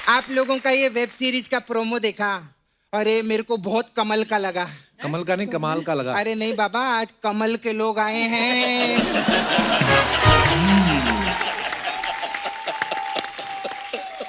आप लोगों का ये वेब सीरीज का प्रोमो देखा? अरे मेरे को बहुत कमल का लगा। कमल का नहीं, कमाल का लगा। अरे नहीं बाबा, आज कमल के लोग आए हैं।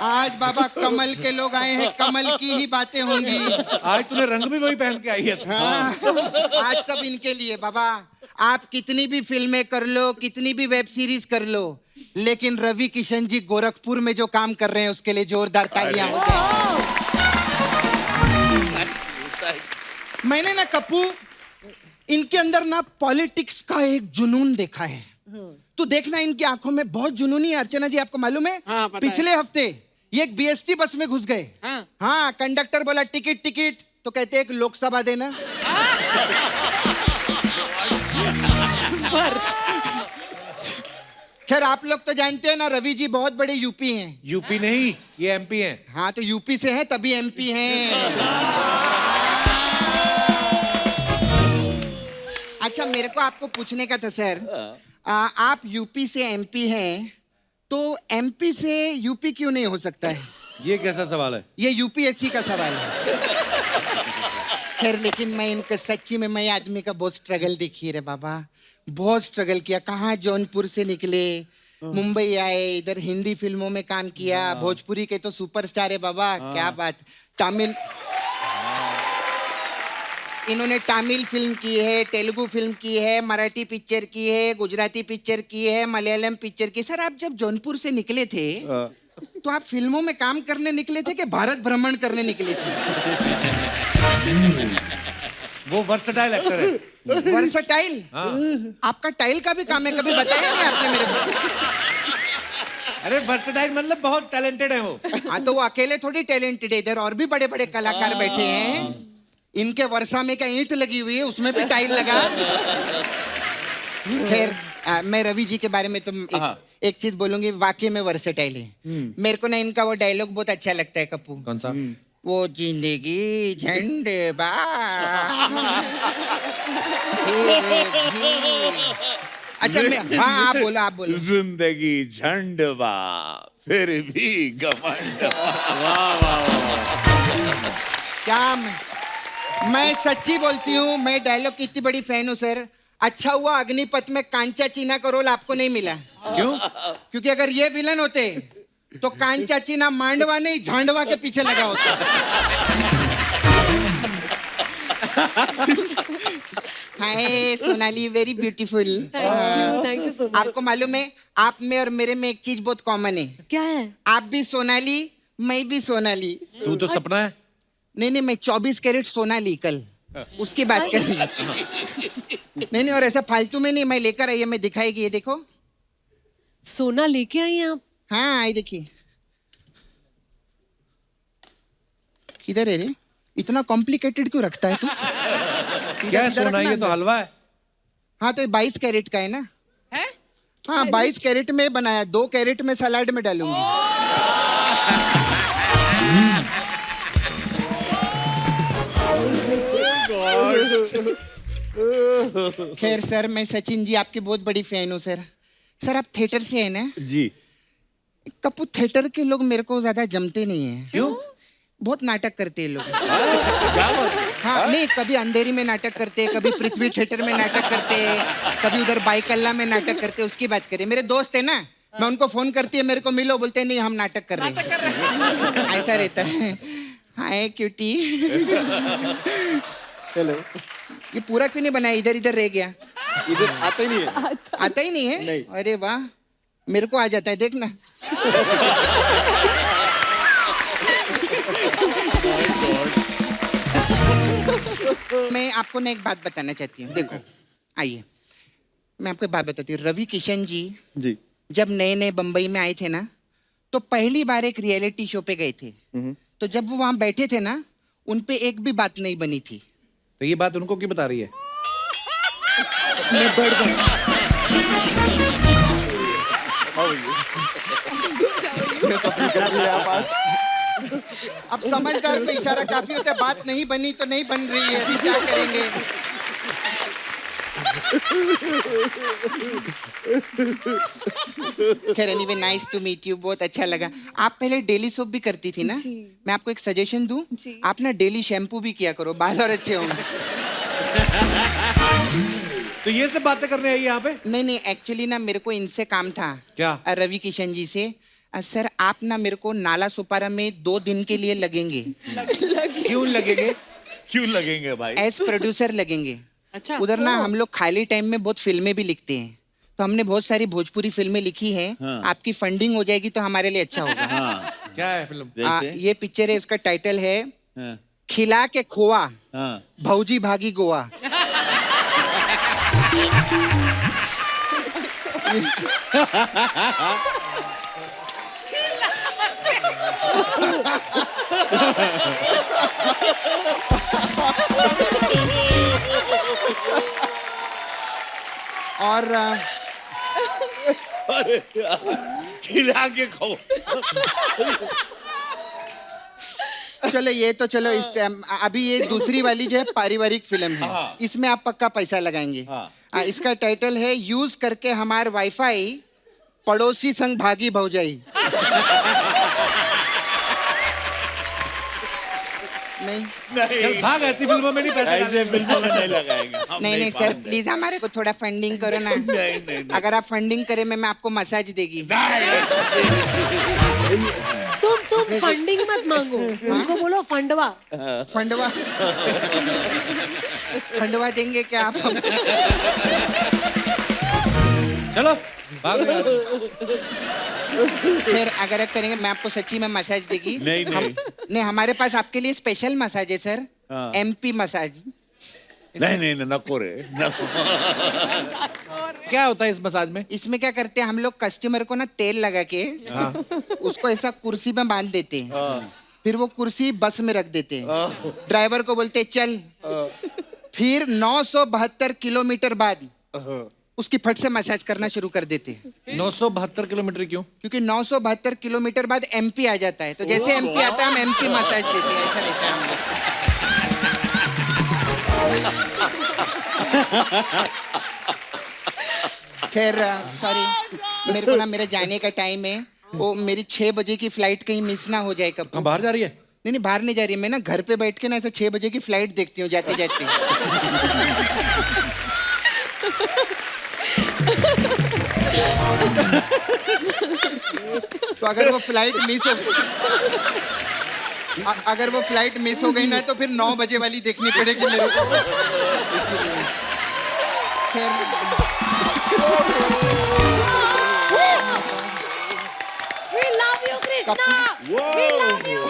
आज बाबा कमल के लोग आए हैं, कमल की ही बातें होंगी। आज तूने रंग भी वही पहन के आई है। हाँ, आज सब इनके लिए बाबा। आप कितनी भी फिल्में कर लो, कितनी भी वेब सीरीज कर लो, लेकिन रवि किशन जी गोरखपुर में जो काम कर रहे हैं उसके लिए जोरदार तालियां हो जाए। मैंने ना कप्पू, इनके अंदर ना पॉलिटिक्स का एक जुनून देखा है। तो देखना, इनकी आंखों में बहुत जुनूनी है। अर्चना जी, आपको मालूम है? हाँ, पिछले हफ्ते ये एक बीएसटी बस में घुस गए। हाँ, कंडक्टर बोला टिकट टिकट, तो कहते एक लोकसभा देना। खैर आप लोग तो जानते हैं ना, रवि जी बहुत बड़े यूपी हैं। यूपी नहीं, ये एमपी हैं। हाँ, तो यूपी से हैं तभी एमपी हैं। अच्छा, मेरे को आपको पूछने का था सर, आप यूपी से एमपी हैं, तो एमपी से यूपी क्यों नहीं हो सकता है? ये कैसा सवाल है? ये यूपीएससी का सवाल है। खैर लेकिन मैं इनका सच्ची में, मैं आदमी का बहुत स्ट्रगल देखी रे बाबा, बहुत स्ट्रगल किया। कहाँ जौनपुर से निकले, मुंबई आए, इधर हिंदी फिल्मों में काम किया, भोजपुरी के तो सुपरस्टार है बाबा, क्या बात। तमिल, इन्होंने तमिल फिल्म की है, तेलुगु फिल्म की है, मराठी पिक्चर की है, गुजराती पिक्चर की है, मलयालम पिक्चर की। सर आप जब जौनपुर से निकले थे तो आप फिल्मों में काम करने निकले थे कि भारत भ्रमण करने निकले थे? वो वर्सटाइल एक्टर है। वर्सटाइल? आपका टाइल का भी काम है, कभी बताया नहीं आपने मेरे को। अरे वर्सटाइल मतलब बहुत टैलेंटेड है वो। हाँ, तो वो अकेले थोड़ी टैलेंटेड है, इधर और भी बड़े बड़े कलाकार बैठे हैं। इनके वर्षा में क्या ईंट लगी हुई है, उसमें भी टाइल लगा। खैर मैं रवि जी के बारे में तो एक चीज बोलूंगी, वाकई में वर्सेटाइल है। मेरे को ना इनका वो डायलॉग बहुत अच्छा लगता है कप्पू। कौन सा? वो जिंदगी झंडे अच्छा मैं, हाँ आप बोलो, आप बोलो। जिंदगी झंडवा फिर भी घमंड। क्या मैं सच्ची बोलती हूँ, मैं डायलॉग की इतनी बड़ी फैन हूँ सर। अच्छा हुआ अग्निपथ में कांचा चीना का रोल आपको नहीं मिला। क्यों? क्योंकि अगर ये विलन होते तो कांचा चीना मांडवा नहीं झांडवा के पीछे लगा होता। Hi Sonali, very beautiful. Thank you so much. आपको मालूम है, आप में और मेरे में एक चीज बहुत कॉमन है। क्या है? आप भी सोनाली, मैं भी सोनाली। तू तो सपना है। नहीं, मैं 24 कैरेट सोना ली कल, उसकी बात कर रही। नहीं, और ऐसा फालतू में नहीं, मैं लेकर आई है, मैं दिखाएगी। ये देखो, सोना लेके आई हैं आप? हाँ आई देखिए। किधर है रे? इतना कॉम्प्लिकेटेड क्यों रखता है तू? क्या है सोना? ये तो हलवा है। हाँ, तो ये 22 कैरेट का है ना? है? हाँ, 22 कैरेट में बनाया, 2 कैरेट में सलाड में डालूंगी। खैर सर, मैं सचिन जी आपकी बहुत बड़ी फैन हूँ सर। सर आप थिएटर से हैं ना? जी। कपूर, थिएटर के लोग मेरे को ज्यादा जमते नहीं हैं। क्यों? बहुत नाटक करते हैं लोग। हाँ, नहीं, कभी अंधेरी में नाटक करते, कभी पृथ्वी थिएटर में नाटक करते, कभी उधर बाईकल्ला में नाटक करते। उसकी बात करिए। मेरे दोस्त है ना, मैं उनको फोन करती है, मेरे को मिलो, बोलते हैं नहीं हम नाटक कर रहे हैं। ऐसा रहता है। हाय क्यूटी। हेलो। ये पूरा क्यों नहीं बनाया? इधर इधर रह गया। इधर आता ही नहीं है। आता ही नहीं है? नहीं। अरे वाह, मेरे को आ जाता है, देखना। मैं आपको ना एक बात बताना चाहती हूँ। देखो, आइए मैं आपको एक बात बताती हूँ। रवि किशन जी जब नए नए बम्बई में आए थे ना, तो पहली बार एक रियलिटी शो पे गए थे। तो जब वो वहां बैठे थे ना, उनपे एक भी बात नहीं बनी थी। तो ये बात उनको क्यों बता रही है? मैं बढ़ गई। अब समझदार पे इशारा काफी होता है। बात नहीं बनी तो नहीं बन रही है, अभी क्या करेंगे। खैर anyway nice to meet you, बहुत अच्छा लगा। आप पहले डेली सोप भी करती थी ना? जी। मैं आपको एक सजेशन दूं, जी। आप ना डेली शैम्पू भी किया करो, बाल और अच्छे होंगे। तो ये सब बातें करने आई यहाँ पे? नहीं नहीं, एक्चुअली ना मेरे को इनसे काम था। क्या? रवि किशन जी से। सर आप ना मेरे को नाला सुपारा में 2 दिन के लिए लगेंगे। क्यों लगेंगे? क्यों लगेंगे भाई? एज प्रोड्यूसर लगेंगे। अच्छा। उधर ना हम लोग खाली टाइम में बहुत फिल्में भी लिखते हैं, तो हमने बहुत सारी भोजपुरी फिल्में लिखी हैं। हाँ। आपकी फंडिंग हो जाएगी तो हमारे लिए अच्छा होगा। हाँ क्या है फिल्म? जैसे? ये पिक्चर है, उसका टाइटल है हाँ, खिला के खोआ हाँ। भौजी भागी गोवा। और अरे यार, खिला के खाओ। चलो ये तो चलो इस टाइम। अभी ये दूसरी वाली जो है पारिवारिक फिल्म है। हाँ। इसमें आप पक्का पैसा लगाएंगे। हाँ। इसका टाइटल है यूज करके हमार वाईफाई पड़ोसी संग भागी भौजाई। नहीं चल भाग, ऐसी फिल्मों में नहीं पैसे ऐसे फिल्मों में नहीं लगाएंगे हम। नहीं नहीं सर, मानते। प्लीज हमारे को थोड़ा फंडिंग करो ना। नहीं नहीं अगर आप फंडिंग करें मैं आपको मसाज देगी। तुम फंडिंग मत मांगो, उनको बोलो फंडवा। फंडवा फंडवा देंगे क्या आप हमको? चलो भाग यहाँ से। फिर अगर आप करेंगे मैं आपको सच्ची में मसाज देगी। नहीं, नहीं। नहीं, हमारे पास आपके लिए स्पेशल मसाज है सर। हाँ। MP massage. नहीं नहीं नहीं, नको रे नको। क्या होता है इस मसाज में? इसमें क्या करते हैं हम लोग, कस्टमर को ना तेल लगा के उसको ऐसा कुर्सी में बांध देते हैं। फिर वो कुर्सी बस में रख देते हैं। ड्राइवर को बोलते हैं, चल। फिर 972 किलोमीटर बाद उसकी फट से मसाज करना शुरू कर देते हैं। 972 किलोमीटर क्यों? क्योंकि 972 किलोमीटर बाद MP आ जाता है, तो जैसे MP आता है हम MP मसाज देते हैं, ऐसा रहता है हम लोग। खैर सॉरी, मेरे को ना मेरे जाने का टाइम है। वो मेरी 6 बजे की फ्लाइट कहीं मिस ना हो जाए। कब? कहाँ बाहर जा रही है? नहीं नहीं, बाहर नहीं जा रही। मैं ना घर पे बैठ के ना ऐसे 6 बजे की फ्लाइट देखती हूँ जाते जाते। तो अगर वो फ्लाइट मिस हो गई ना तो फिर 9 बजे वाली देखनी पड़ेगी मेरे को। इसलिए We love you, Krishna. We love you.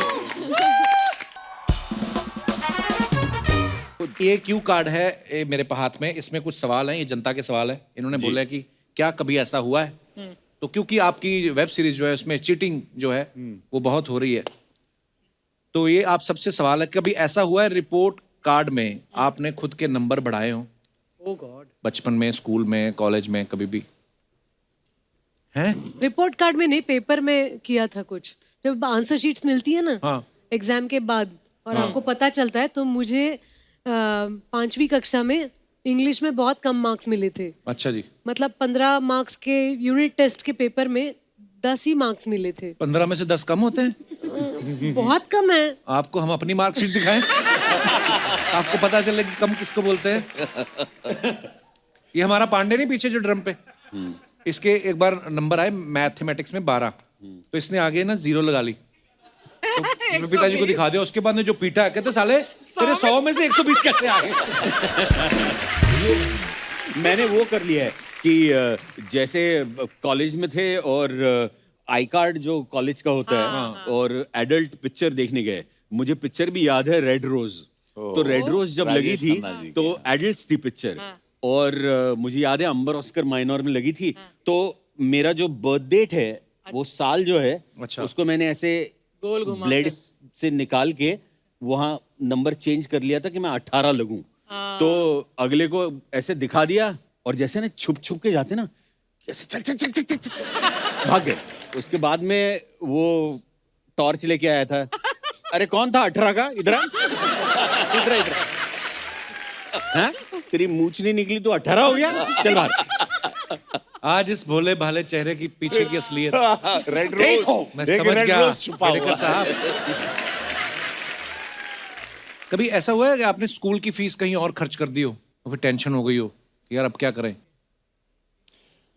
ये क्यू कार्ड है ये मेरे हाथ में, इसमें कुछ सवाल हैं, ये जनता के सवाल है। इन्होंने बोला है कि क्या कभी ऐसा हुआ है? तो क्योंकि आपकी वेब सीरीज जो है उसमें चीटिंग जो है वो बहुत हो रही है, तो ये आप सबसे सवाल है, कभी ऐसा हुआ है रिपोर्ट कार्ड में आपने खुद के नंबर बढ़ाए हो? Oh God. बचपन में, स्कूल में, कॉलेज में, कभी भी हैं? रिपोर्ट कार्ड में नहीं, पेपर में किया था कुछ। जब आंसर शीट्स मिलती है ना हाँ। एग्जाम के बाद और आपको पता चलता है, तो मुझे 5वीं कक्षा में इंग्लिश में बहुत कम मार्क्स मिले थे। अच्छा जी। मतलब 15 मार्क्स के यूनिट टेस्ट के पेपर में 10 ही मार्क्स मिले थे। 15 में से 10 कम होते हैं? बहुत कम है। आपको हम अपनी मार्कशीट दिखाएं, आपको पता चले कि कम किसको बोलते हैं। ये हमारा पांडे नहीं पीछे जो ड्रम पे, इसके एक बार नंबर आए मैथमेटिक्स में 12, तो इसने आगे ना 0 लगा ली। तो मैं पिताजी को दिखा दिया, उसके बाद ने जो पीटा, कहते साले तेरे 100 में से 120 कैसे आ गए? मैंने वो कर लिया है कि जैसे कॉलेज में थे और आई कार्ड जो कॉलेज का होता है और एडल्ट पिक्चर देखने गए, मुझे पिक्चर भी याद है, रेड रोज। तो रेड रोज जब लगी राजेश थी खन्ना जी की, तो एडल्ट्स थी पिक्चर, और मुझे याद है अंबर ऑस्कर माइनर में लगी थी। तो मेरा जो बर्थ डेट है वो साल जो है, अच्छा। उसको मैंने ऐसे ब्लेड से निकाल के वहाँ नंबर चेंज कर लिया था कि मैं 18 लगूं। तो अगले को ऐसे दिखा दिया, और जैसे ना छुप छुप के जाते ना, ऐसे चल चल चल चल चल, चल भाग गए। उसके बाद में वो टॉर्च लेके आया था, अरे कौन था 18 का, इधर आ, इधर इधर, हाँ? तेरी मूछ नहीं निकली तो 18 हो गया, चल बाहर। आज इस भोले भाले चेहरे की पीछे की असलियत रेड रोज, मैं एक समझ रेड गया रोज छुपा बेलेकर हुआ। साहब। कभी ऐसा हुआ है कि आपने स्कूल की फीस कहीं और खर्च कर दी हो और फिर टेंशन हो गई हो कि यार अब क्या करें?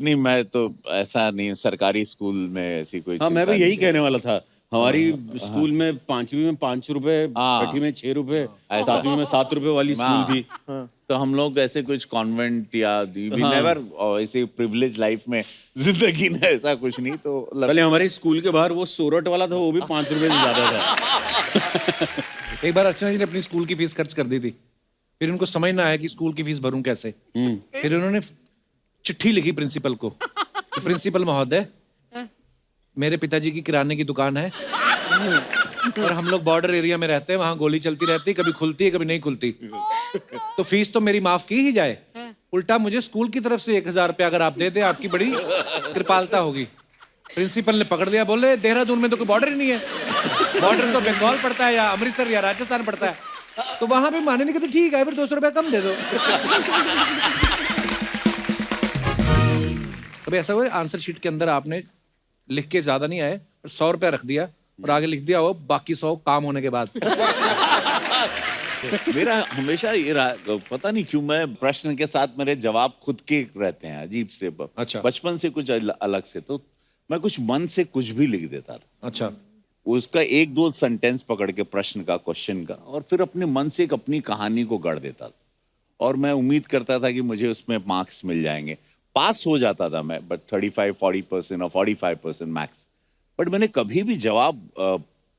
नहीं, मैं तो ऐसा नहीं, सरकारी स्कूल में ऐसी कोई हाँ, मैं भी चिंता यही नहीं कहने वाला था। हमारी स्कूल में 5वीं में 5 रुपए, हाँ। 6वीं में 6 रुपए, ऐसा। 7वीं में 7 रुपए वाली स्कूल हाँ। थी। तो हम लोग ऐसे कुछ कॉन्वेंट या वी हाँ। नेवर ऐसे प्रिविलेज लाइफ में जिंदगी में ऐसा कुछ नहीं। तो पहले हमारे स्कूल के बाहर वो सोरठ वाला था, वो भी 5 रुपए से ज्यादा था। एक बार अर्चना जी ने अपनी स्कूल की फीस खर्च कर दी थी, फिर उनको समझ ना आया कि स्कूल की फीस भरूं कैसे। फिर उन्होंने चिट्ठी लिखी प्रिंसिपल को, तो प्रिंसिपल महोदय, मेरे पिताजी की किराने की दुकान है और हम लोग बॉर्डर एरिया में रहते हैं, वहां गोली चलती रहती, कभी खुलती है कभी नहीं खुलती, तो फीस तो मेरी माफ की ही जाए, उल्टा मुझे स्कूल की तरफ से 1000 रुपया अगर आप दे दें, आपकी बड़ी कृपालता होगी। प्रिंसिपल ने पकड़ लिया, बोले देहरादून में तो कोई बॉर्डर ही नहीं है, बॉर्डर तो बंगाल पड़ता है या अमृतसर या राजस्थान पड़ता है, तो वहां पे माने नहीं कहते ठीक है फिर 200 रुपया कम दे दो। कभी ऐसा हुआ आंसर शीट के अंदर आपने लिख के ज्यादा नहीं आए और 100 रुपया रख दिया और आगे लिख दिया हो बाकी 100 काम होने के बाद? मेरा हमेशा ये रहा, पता नहीं क्यों मैं प्रश्न के साथ मेरे जवाब खुद के रहते हैं अजीब से। अच्छा। बचपन से कुछ अलग से, तो मैं कुछ मन से कुछ भी लिख देता था। अच्छा, उसका 1-2 सेंटेंस पकड़ के प्रश्न का, क्वेश्चन का, और फिर अपने मन से एक अपनी कहानी को गढ़ देता था और मैं उम्मीद करता था कि मुझे उसमें मार्क्स मिल जाएंगे। पास हो जाता था मैं, बट 35-40% और 45% मैक्स। बट मैंने कभी भी जवाब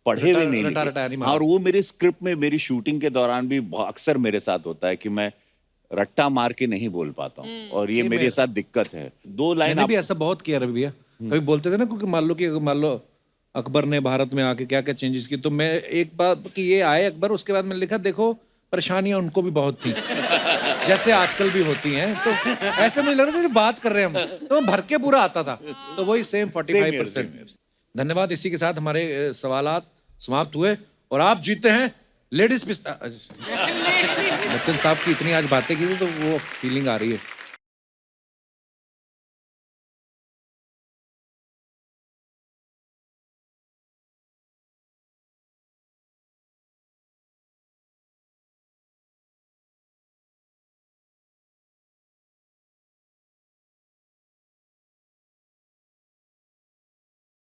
पढ़े हुए नहीं रटा लिखे। नहीं मारा। और वो मेरे स्क्रिप्ट में, मेरी शूटिंग के दौरान भी अक्सर मेरे साथ होता है कि मैं रट्टा मार के नहीं बोल पाता हूँ, और ये मेरे साथ दिक्कत है। 2 लाइन मैंने भी ऐसा बहुत किया रवि भैया। कभी बोलते थे ना, क्योंकि मान लो अकबर ने भारत में आके क्या क्या चेंजेस की, तो मैं एक बार कि ये आए अकबर, उसके बाद मैंने लिखा देखो परेशानियां उनको भी बहुत थी जैसे आजकल भी होती हैं, तो ऐसे मुझे लग रहा था कि बात कर रहे हैं हम, तो भर के पूरा आता था, तो वही सेम 45%। धन्यवाद। इसी के साथ हमारे सवालात समाप्त हुए और आप जीते हैं लेडीज पिस्ता। बच्चन साहब की इतनी आज बातें की थी तो वो फीलिंग आ रही है।